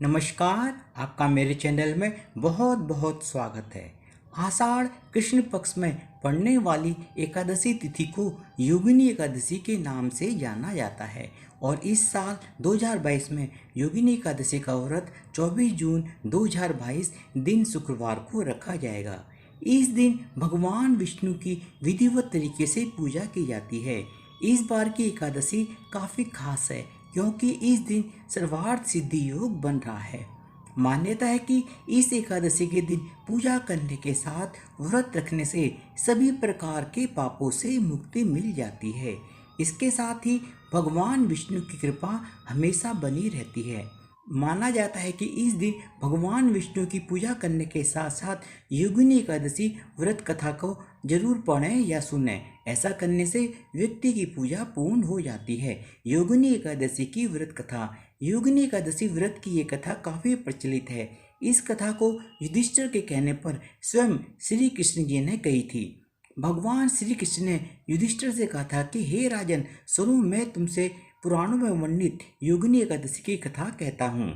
नमस्कार। आपका मेरे चैनल में बहुत बहुत स्वागत है। आषाढ़ कृष्ण पक्ष में पड़ने वाली एकादशी तिथि को योगिनी एकादशी के नाम से जाना जाता है और इस साल 2022 में योगिनी एकादशी का व्रत 24 जून 2022 दिन शुक्रवार को रखा जाएगा। इस दिन भगवान विष्णु की विधिवत तरीके से पूजा की जाती है। इस बार की एकादशी काफ़ी खास है क्योंकि इस दिन सर्वार्थ सिद्धि योग बन रहा है। मान्यता है कि इस एकादशी के दिन पूजा करने के साथ व्रत रखने से सभी प्रकार के पापों से मुक्ति मिल जाती है। इसके साथ ही भगवान विष्णु की कृपा हमेशा बनी रहती है। माना जाता है कि इस दिन भगवान विष्णु की पूजा करने के साथ साथ योगिनी एकादशी व्रत कथा को जरूर पढ़ें या सुनें। ऐसा करने से व्यक्ति की पूजा पूर्ण हो जाती है। योगिनी एकादशी की व्रत कथा। योगिनी एकादशी व्रत की ये कथा काफ़ी प्रचलित है। इस कथा को युधिष्ठिर के कहने पर स्वयं श्री कृष्ण जी ने कही थी। भगवान श्री कृष्ण ने युधिष्ठिर से कहा था कि हे राजन, सुनो, मैं तुमसे पुराणों में वर्णित योगिनी एकादशी की कथा कहता हूँ।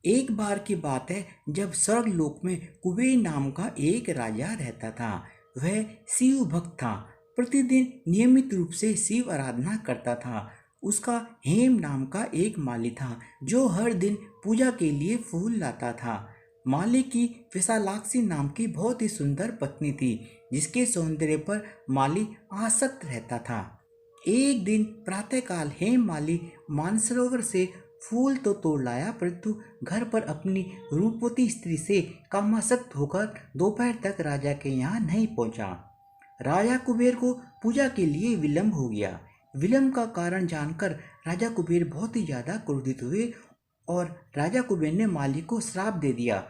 एक बार की बात है जब स्वर्ग लोक में कुबेर नाम का एक राजा रहता था। वह शिव भक्त था, प्रतिदिन नियमित रूप से शिव आराधना करता था। उसका हेम नाम का एक माली था जो हर दिन पूजा के लिए फूल लाता था। माली की विशालाक्षी नाम की बहुत ही सुंदर पत्नी थी जिसके सौंदर्य पर माली आसक्त रहता था। एक दिन प्रातःकाल हेम माली मानसरोवर से फूल तो तोड़ लाया परंतु घर पर अपनी रूपवती स्त्री से कामासक्त होकर दोपहर तक राजा के यहाँ नहीं पहुंचा। राजा कुबेर को पूजा के लिए विलंब हो गया। विलंब का कारण जानकर राजा कुबेर बहुत ही ज्यादा क्रोधित हुए और राजा कुबेर ने माली को श्राप दे दिया।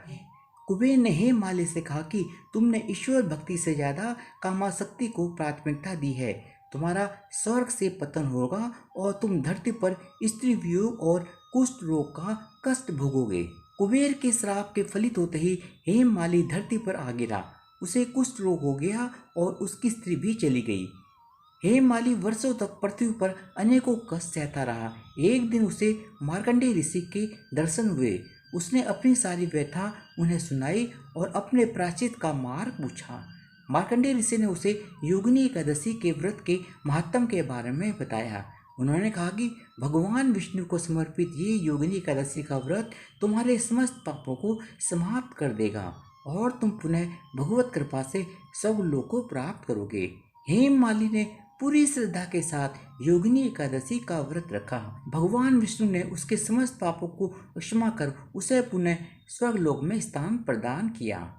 कुबेर ने हेम माली से कहा कि तुमने ईश्वर भक्ति से ज्यादा कामासक्ति को प्राथमिकता दी है। तुम्हारा स्वर्ग से पतन होगा और तुम धरती पर स्त्री वियोग और कुष्ठ रोग का कष्ट भोगोगे। कुबेर के श्राप के फलित होते ही हेम माली धरती पर आ गिरा। उसे कुष्ठ रोग हो गया और उसकी स्त्री भी चली गई। हेम माली वर्षों तक पृथ्वी पर अनेकों कष्ट सहता रहा। एक दिन उसे मार्कंडेय ऋषि के दर्शन हुए। उसने अपनी सारी व्यथा उन्हें सुनाई और अपने प्रायश्चित का मार्ग पूछा। मार्कंडेय ऋषि ने उसे योगिनी एकादशी के व्रत के महत्व के बारे में बताया। उन्होंने कहा कि भगवान विष्णु को समर्पित ये योगिनी एकादशी का व्रत तुम्हारे समस्त पापों को समाप्त कर देगा और तुम पुनः भगवत कृपा से सब लोक को प्राप्त करोगे। हेम माली ने पूरी श्रद्धा के साथ योगिनी एकादशी का व्रत रखा। भगवान विष्णु ने उसके समस्त पापों को क्षमा कर उसे पुनः स्वर्गलोक में स्थान प्रदान किया।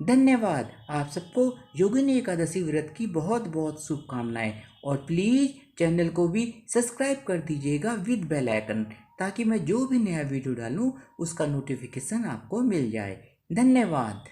धन्यवाद। आप सबको योगिनी एकादशी व्रत की बहुत बहुत शुभकामनाएं और प्लीज़ चैनल को भी सब्सक्राइब कर दीजिएगा विद बेल आइकन, ताकि मैं जो भी नया वीडियो डालूं उसका नोटिफिकेशन आपको मिल जाए। धन्यवाद।